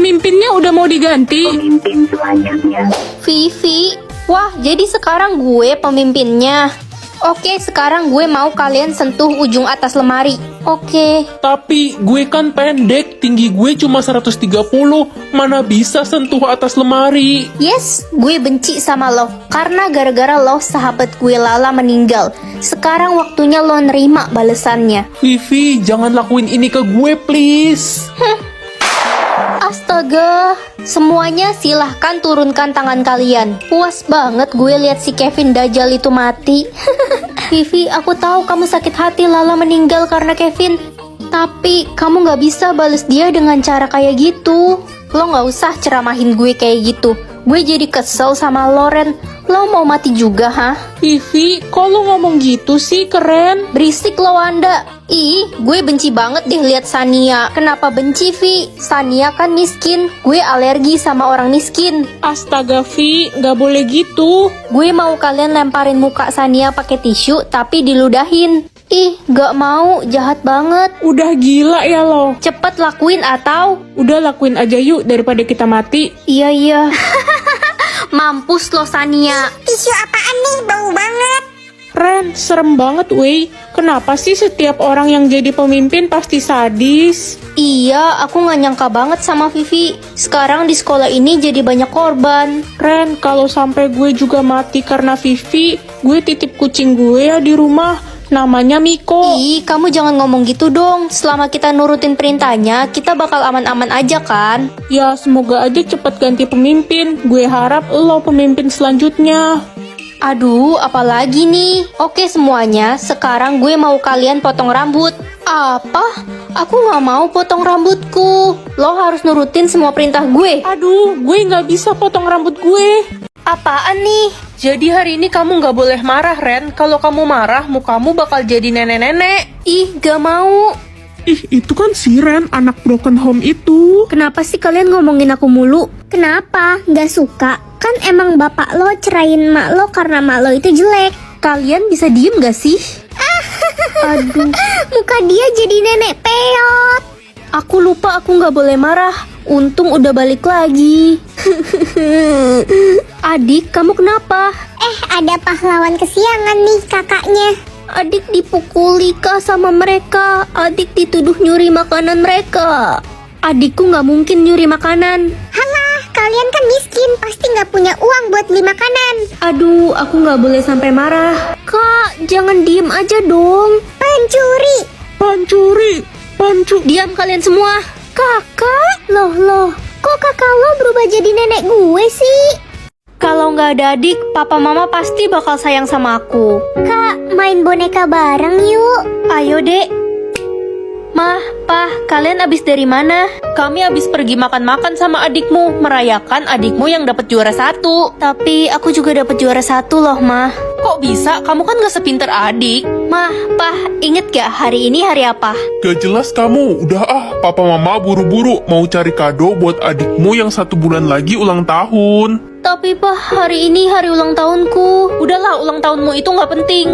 pemimpinnya udah mau diganti. Pemimpin selanjutnya. Vivi, wah jadi sekarang gue pemimpinnya. Oke, sekarang gue mau kalian sentuh ujung atas lemari. Oke. Tapi gue kan pendek, tinggi gue cuma 130. Mana bisa sentuh atas lemari? Yes, gue benci sama lo. Karena gara-gara lo sahabat gue Lala meninggal. Sekarang waktunya lo nerima balesannya. Vivi, jangan lakuin ini ke gue, please. Astaga, semuanya silahkan turunkan tangan kalian. Puas banget gue lihat si Kevin Dajjal itu mati. Vivi, aku tahu kamu sakit hati Lala meninggal karena Kevin. Tapi kamu gak bisa bales dia dengan cara kayak gitu. Lo gak usah ceramahin gue kayak gitu. Gue jadi kesel sama Loren. Lo mau mati juga, ha? Vivi, kok lo ngomong gitu sih, keren? Berisik lo, Wanda. Ih, gue benci banget deh lihat Sania. Kenapa benci, Vi? Sania kan miskin. Gue alergi sama orang miskin. Astaga, Vi, gak boleh gitu. Gue mau kalian lemparin muka Sania pakai tisu, tapi diludahin. Ih, gak mau. Jahat banget. Udah gila ya lo. Cepet lakuin atau... Udah lakuin aja yuk daripada kita mati. Iya. Mampus lo, Sania. Tisu apaan nih? Bau banget. Ren, serem banget, wey. Kenapa sih setiap orang yang jadi pemimpin pasti sadis? Iya, aku gak nyangka banget sama Vivi. Sekarang di sekolah ini jadi banyak korban. Ren, kalau sampai gue juga mati karena Vivi, gue titip kucing gue ya di rumah. Namanya Miko. Ih, kamu jangan ngomong gitu dong. Selama kita nurutin perintahnya, kita bakal aman-aman aja kan? Ya, semoga aja cepet ganti pemimpin. Gue harap lo pemimpin selanjutnya. Aduh, apalagi nih? Oke semuanya, sekarang gue mau kalian potong rambut. Apa? Aku gak mau potong rambutku. Lo harus nurutin semua perintah gue. Aduh, gue gak bisa potong rambut gue. Apaan nih? Jadi hari ini kamu gak boleh marah, Ren. Kalau kamu marah, mukamu bakal jadi nenek-nenek. Ih, gak mau. Ih, itu kan si Ren, anak broken home itu. Kenapa sih kalian ngomongin aku mulu? Kenapa? Gak suka? Kan emang bapak lo cerain mak lo karena mak lo itu jelek. Kalian bisa diem gak sih? Aduh, muka dia jadi nenek peot. Aku lupa aku gak boleh marah. Untung udah balik lagi. Adik, kamu kenapa? Ada pahlawan kesiangan nih kakaknya. Adik dipukuli kah sama mereka? Adik dituduh nyuri makanan mereka. Adikku gak mungkin nyuri makanan. Halah, kalian kan miskin, pasti gak punya uang buat beli makanan. Aduh, aku gak boleh sampai marah. Kak, jangan diem aja dong. Pencuri. Pancu. Diam kalian semua. Kakak? Loh, kok kakak lo berubah jadi nenek gue sih? Kalau nggak ada adik, papa mama pasti bakal sayang sama aku. Kak, main boneka bareng yuk. Ayo dek. Mah, Pah, kalian abis dari mana? Kami abis pergi makan-makan sama adikmu, merayakan adikmu yang dapat juara 1. Tapi aku juga dapat juara 1 loh, Mah. Kok bisa? Kamu kan gak sepinter adik. Mah, Pah, inget gak hari ini hari apa? Gak jelas kamu, udah papa mama buru-buru mau cari kado buat adikmu yang 1 bulan lagi ulang tahun. Tapi Pah, hari ini hari ulang tahunku. Udahlah, ulang tahunmu itu gak penting.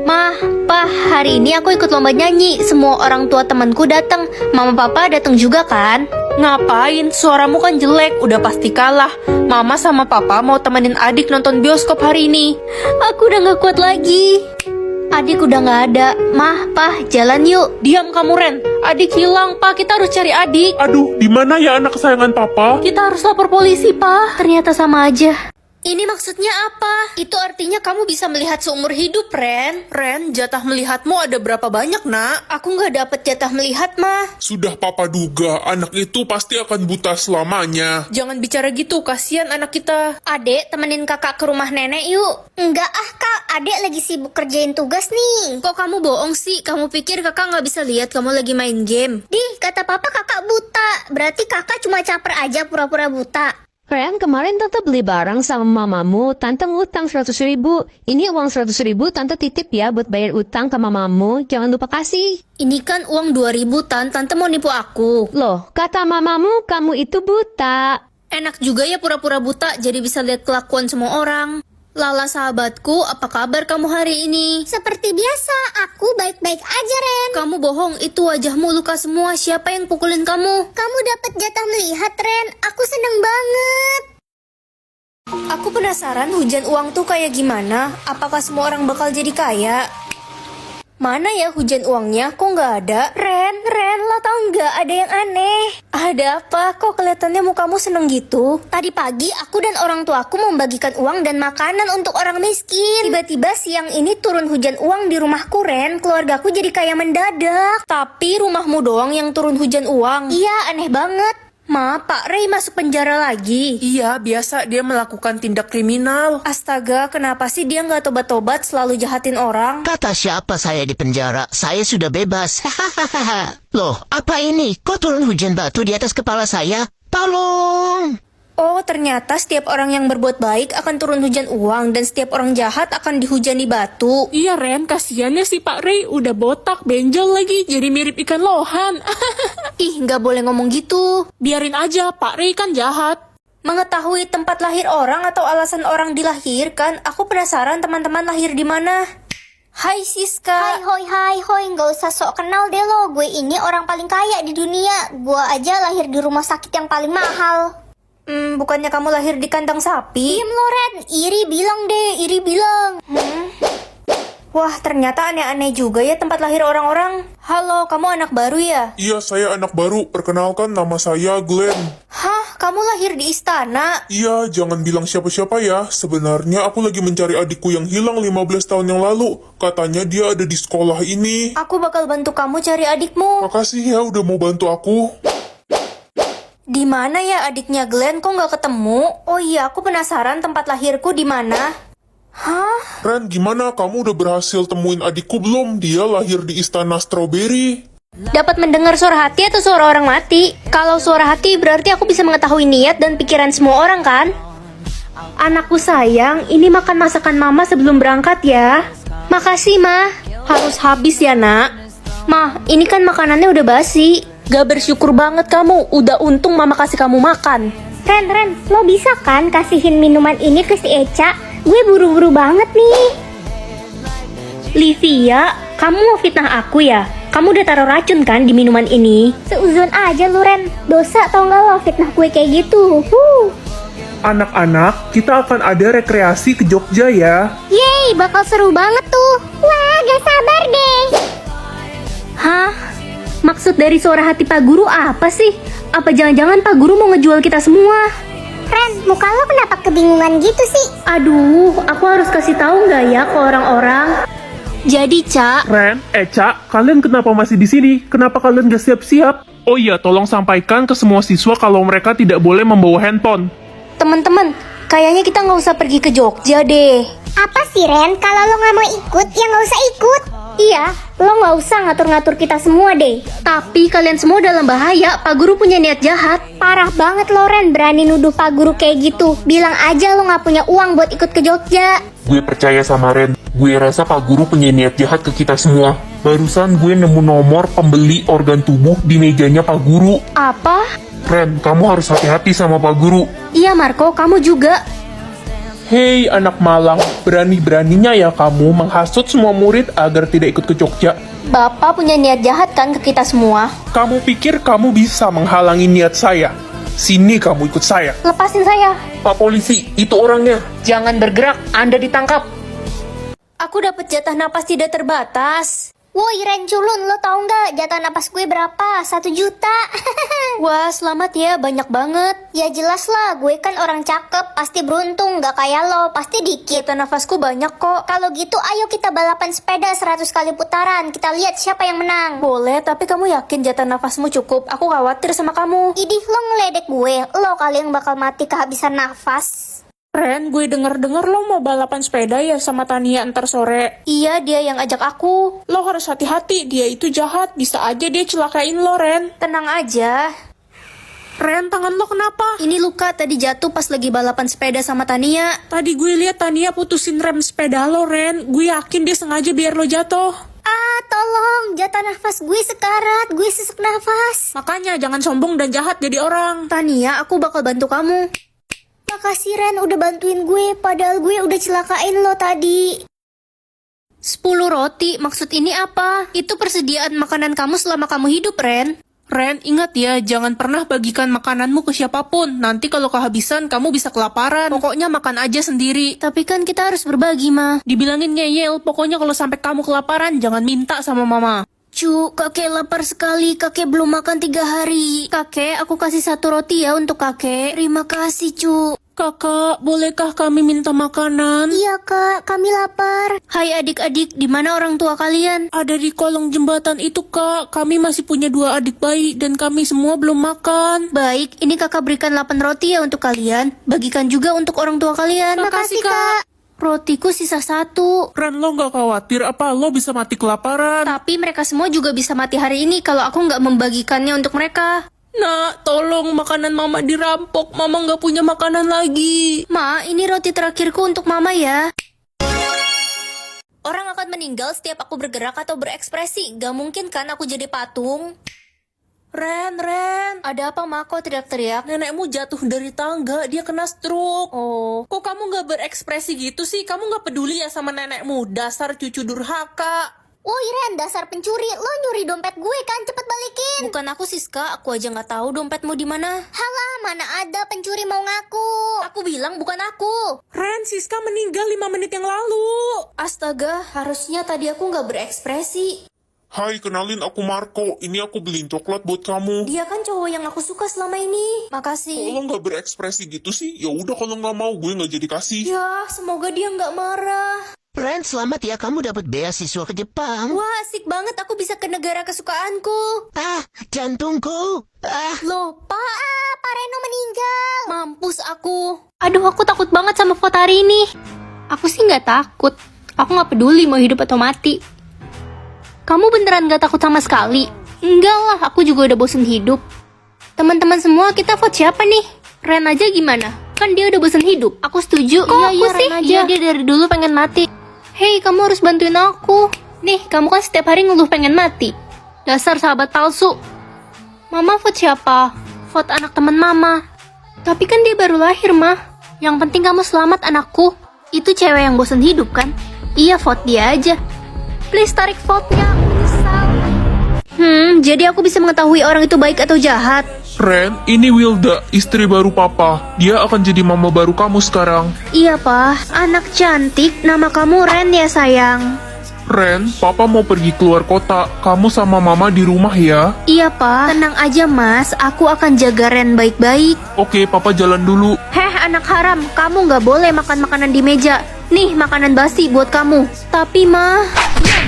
Mah, Pah, hari ini aku ikut lomba nyanyi. Semua orang tua temanku datang. Mama papa datang juga kan? Ngapain? Suaramu kan jelek, udah pasti kalah. Mama sama papa mau temenin adik nonton bioskop hari ini. Aku udah gak kuat lagi. Adik udah gak ada. Mah, Pah, jalan yuk. Diam kamu, Ren. Adik hilang, Pah. Kita harus cari adik. Aduh, di mana ya anak kesayangan papa? Kita harus lapor polisi, Pah. Ternyata sama aja. Ini maksudnya apa? Itu artinya kamu bisa melihat seumur hidup, Ren. Ren, jatah melihatmu ada berapa banyak, nak? Aku nggak dapet jatah melihat, mah. Sudah papa duga, anak itu pasti akan buta selamanya. Jangan bicara gitu, kasihan anak kita. Adek, temenin kakak ke rumah nenek yuk. Enggak kak, adek lagi sibuk kerjain tugas nih. Kok kamu bohong sih? Kamu pikir kakak nggak bisa lihat kamu lagi main game? Dih, kata papa kakak buta. Berarti kakak cuma caper aja pura-pura buta. Ren, kemarin Tante beli barang sama mamamu, Tante ngutang 100.000. Ini uang 100.000 Tante titip ya buat bayar utang ke mamamu, jangan lupa kasih. Ini kan uang 2.000, Tante mau nipu aku. Loh, kata mamamu kamu itu buta. Enak juga ya pura-pura buta, jadi bisa lihat kelakuan semua orang. Lala sahabatku, apa kabar kamu hari ini? Seperti biasa, aku baik-baik aja, Ren. Kamu bohong, itu wajahmu luka semua. Siapa yang pukulin kamu? Kamu dapat jatah melihat, Ren. Aku seneng banget. Aku penasaran hujan uang tuh kayak gimana? Apakah semua orang bakal jadi kaya? Mana ya hujan uangnya? Kok nggak ada? Ren, lo tau nggak ada yang aneh? Ada apa? Kok kelihatannya mukamu seneng gitu? Tadi pagi aku dan orang tuaku membagikan uang dan makanan untuk orang miskin. Tiba-tiba siang ini turun hujan uang di rumahku, Ren. Keluargaku jadi kaya mendadak. Tapi rumahmu doang yang turun hujan uang. Iya, aneh banget. Ma, Pak Ray masuk penjara lagi. Iya, biasa dia melakukan tindak kriminal. Astaga, kenapa sih dia nggak tobat-tobat selalu jahatin orang? Kata siapa saya di penjara? Saya sudah bebas. Hahaha. Loh, apa ini? Kok turun hujan batu di atas kepala saya? Tolong! Oh, ternyata setiap orang yang berbuat baik akan turun hujan uang dan setiap orang jahat akan dihujani batu. Iya Ren, kasiannya si Pak Ray udah botak, benjol lagi, jadi mirip ikan lohan. Ih, nggak boleh ngomong gitu. Biarin aja, Pak Ray kan jahat. Mengetahui tempat lahir orang atau alasan orang dilahirkan, aku penasaran teman-teman lahir di mana. Hai Siska. Hai, nggak usah sok kenal deh lo. Gue ini orang paling kaya di dunia. Gue aja lahir di rumah sakit yang paling mahal. Bukannya kamu lahir di kandang sapi? Diem lo, Ren. Iri bilang. Wah, ternyata aneh-aneh juga ya tempat lahir orang-orang. Halo, kamu anak baru ya? Iya, saya anak baru. Perkenalkan, nama saya Glenn. Hah, kamu lahir di istana? Iya, jangan bilang siapa-siapa ya. Sebenarnya aku lagi mencari adikku yang hilang 15 tahun yang lalu. Katanya dia ada di sekolah ini. Aku bakal bantu kamu cari adikmu. Makasih ya udah mau bantu aku. Di mana ya adiknya Glenn? Kok nggak ketemu? Oh iya, aku penasaran tempat lahirku di mana. Hah? Ren, gimana? Kamu udah berhasil temuin adikku belum? Dia lahir di istana Strawberry. Dapat mendengar suara hati atau suara orang mati? Kalau suara hati berarti aku bisa mengetahui niat dan pikiran semua orang kan? Anakku sayang, ini makan masakan mama sebelum berangkat ya. Makasih, Ma. Harus habis ya, nak. Ma, ini kan makanannya udah basi. Gak bersyukur banget kamu. Udah untung mama kasih kamu makan. Ren, lo bisa kan kasihin minuman ini ke si Eca? Gue buru-buru banget nih. Livia, kamu mau fitnah aku ya? Kamu udah taruh racun kan di minuman ini? Seuzon aja lu, Ren. Dosa tau gak lo fitnah gue kayak gitu. Anak-anak, kita akan ada rekreasi ke Jogja ya. Yeay, bakal seru banget tuh. Wah, gak sabar deh. Hah? Maksud dari suara hati Pak Guru apa sih? Apa jangan-jangan Pak Guru mau ngejual kita semua? Ren, muka lo kenapa kebingungan gitu sih? Aduh, aku harus kasih tahu nggak ya ke orang-orang? Jadi, Cak, Ren, Eca, kalian kenapa masih di sini? Kenapa kalian gak siap-siap? Oh iya, tolong sampaikan ke semua siswa kalau mereka tidak boleh membawa handphone. teman-teman, kayaknya kita nggak usah pergi ke Jogja deh. Apa sih, Ren? Kalau lo gak mau ikut, ya gak usah ikut. Iya, lo nggak usah ngatur-ngatur kita semua deh. Tapi kalian semua dalam bahaya, Pak Guru punya niat jahat. Parah banget lo, Ren, berani nuduh Pak Guru kayak gitu. Bilang aja lo gak punya uang buat ikut ke Jogja. Gue percaya sama Ren. Gue rasa Pak Guru punya niat jahat ke kita semua. Barusan gue nemu nomor pembeli organ tubuh di mejanya Pak Guru. Apa? Ren, kamu harus hati-hati sama Pak Guru. Iya, Marco, kamu juga. Hei anak Malang, berani-beraninya ya kamu menghasut semua murid agar tidak ikut ke Jogja. Bapak punya niat jahat kan ke kita semua? Kamu pikir kamu bisa menghalangi niat saya? Sini kamu ikut saya. Lepasin saya. Pak polisi, itu orangnya. Jangan bergerak, Anda ditangkap. Aku dapat jatah napas tidak terbatas. Woi, Ren culun, lo tau gak jatah napas gue berapa? 1 juta. Wah, selamat ya, banyak banget. Ya jelas lah, gue kan orang cakep, pasti beruntung, gak kayak lo, pasti dikit. Jatah nafasku banyak kok. Kalau gitu ayo kita balapan sepeda 100 kali putaran, kita lihat siapa yang menang. Boleh, tapi kamu yakin jatah nafasmu cukup? Aku khawatir sama kamu. Idih, lo ngeledek gue, lo kali yang bakal mati kehabisan nafas. Ren, gue denger-denger lo mau balapan sepeda ya sama Tania ntar sore. Iya, dia yang ajak aku. Lo harus hati-hati, dia itu jahat. Bisa aja dia celakain lo, Ren. Tenang aja. Ren, tangan lo kenapa? Ini luka tadi jatuh pas lagi balapan sepeda sama Tania. Tadi gue lihat Tania putusin rem sepeda lo, Ren. Gue yakin dia sengaja biar lo jatuh. Ah, tolong, jatah nafas gue sekarat, gue sesak nafas. Makanya jangan sombong dan jahat jadi orang. Tania, aku bakal bantu kamu. Makasih Ren udah bantuin gue, padahal gue udah celakain lo tadi. 10 roti, maksud ini apa? Itu persediaan makanan kamu selama kamu hidup, Ren. Ren, ingat ya, jangan pernah bagikan makananmu ke siapapun. Nanti kalau kehabisan, kamu bisa kelaparan. Pokoknya makan aja sendiri. Tapi kan kita harus berbagi, Ma. Dibilangin ngeyel, pokoknya kalau sampai kamu kelaparan, jangan minta sama mama. Cu, kakek lapar sekali. Kakek belum makan 3 hari. Kakek, aku kasih 1 roti ya untuk kakek. Terima kasih, Cu. Kakak, bolehkah kami minta makanan? Iya kak, kami lapar. Hai adik-adik, di mana orang tua kalian? Ada di kolong jembatan itu, Kak. Kami masih punya 2 adik bayi dan kami semua belum makan. Baik, ini kakak berikan 8 roti ya untuk kalian. Bagikan juga untuk orang tua kalian. Makasih, Kak. Rotiku sisa 1. Ren, lo nggak khawatir apa lo bisa mati kelaparan? Tapi mereka semua juga bisa mati hari ini kalau aku nggak membagikannya untuk mereka. Nak, tolong makanan mama dirampok. Mama nggak punya makanan lagi. Ma, ini roti terakhirku untuk mama ya. Orang akan meninggal setiap aku bergerak atau berekspresi. Gak mungkin kan aku jadi patung? Ren, Ada apa, Ma? Kok teriak-teriak? nenekmu jatuh dari tangga. Dia kena stroke. Oh, Kok kamu nggak berekspresi gitu sih? Kamu nggak peduli ya sama nenekmu? Dasar cucu durhaka. Woi Ren, dasar pencuri, lo nyuri dompet gue kan, cepet balikin. bukan aku Siska. Aku aja nggak tahu dompetmu di mana. Halah, mana ada pencuri mau ngaku. Aku bilang bukan aku. Ren, Siska meninggal 5 menit yang lalu. Astaga, harusnya tadi aku nggak berekspresi. Hai, kenalin aku Marco. Ini aku beliin coklat buat kamu. Dia kan cowok yang aku suka selama ini. Kok Makasih. lo nggak berekspresi gitu sih? Ya udah kalau nggak mau gue nggak jadi kasih. Ya, semoga dia nggak marah. Ren, selamat ya kamu dapat beasiswa ke Jepang. Wah, asik banget aku bisa ke negara kesukaanku. Ah, jantungku. Ah, Loh, Pak. Pak Reno meninggal. Mampus aku. Aduh, aku takut banget sama foto hari ini. Aku sih nggak takut. Aku nggak peduli mau hidup atau mati. Kamu beneran nggak takut sama sekali? Enggak lah, aku juga udah bosen hidup. Teman-teman semua, kita vote siapa nih? Ren aja gimana? Kan dia udah bosen hidup. Aku setuju. Kok Iya, aku Ren sih? aja. Iya, dia dari dulu pengen mati. Hei, kamu harus bantuin aku. Nih, kamu kan setiap hari ngeluh pengen mati. Dasar sahabat palsu. Mama vote siapa? Vote anak teman mama. Tapi kan dia baru lahir, mah. Yang penting kamu selamat, anakku. Itu cewek yang bosan hidup, kan? Iya, vote dia aja. Please tarik vote-nya, misal. Jadi aku bisa mengetahui orang itu baik atau jahat. Ren, ini Wilda, istri baru papa. Dia akan jadi mama baru kamu sekarang. Iya, Pak. Anak cantik, nama kamu Ren ya, sayang. Ren, papa mau pergi keluar kota. Kamu sama mama di rumah ya. Iya, Pak. Tenang aja, Mas. Aku akan jaga Ren baik-baik. Oke, papa jalan dulu. Heh, anak haram. Kamu nggak boleh makan makanan di meja. Nih, makanan basi buat kamu. Tapi, Ma,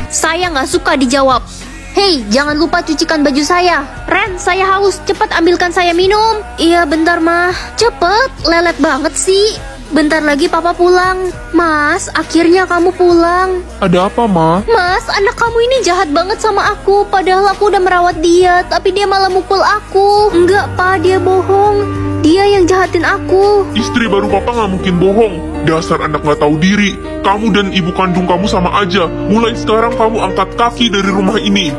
saya nggak suka dijawab. Hei, jangan lupa cucikan baju saya. Ren, saya haus. Cepat ambilkan saya minum. Iya, bentar, Ma. Cepet, lelet banget sih. Bentar lagi papa pulang. Mas, akhirnya kamu pulang. Ada apa, Ma? Mas, anak kamu ini jahat banget sama aku. Padahal aku udah merawat dia, tapi dia malah mukul aku. Enggak, Pak, dia bohong. Dia yang jahatin aku. Istri baru papa nggak mungkin bohong. Dasar anak nggak tahu diri. Kamu dan ibu kandung kamu sama aja. Mulai sekarang kamu angkat kaki dari rumah ini.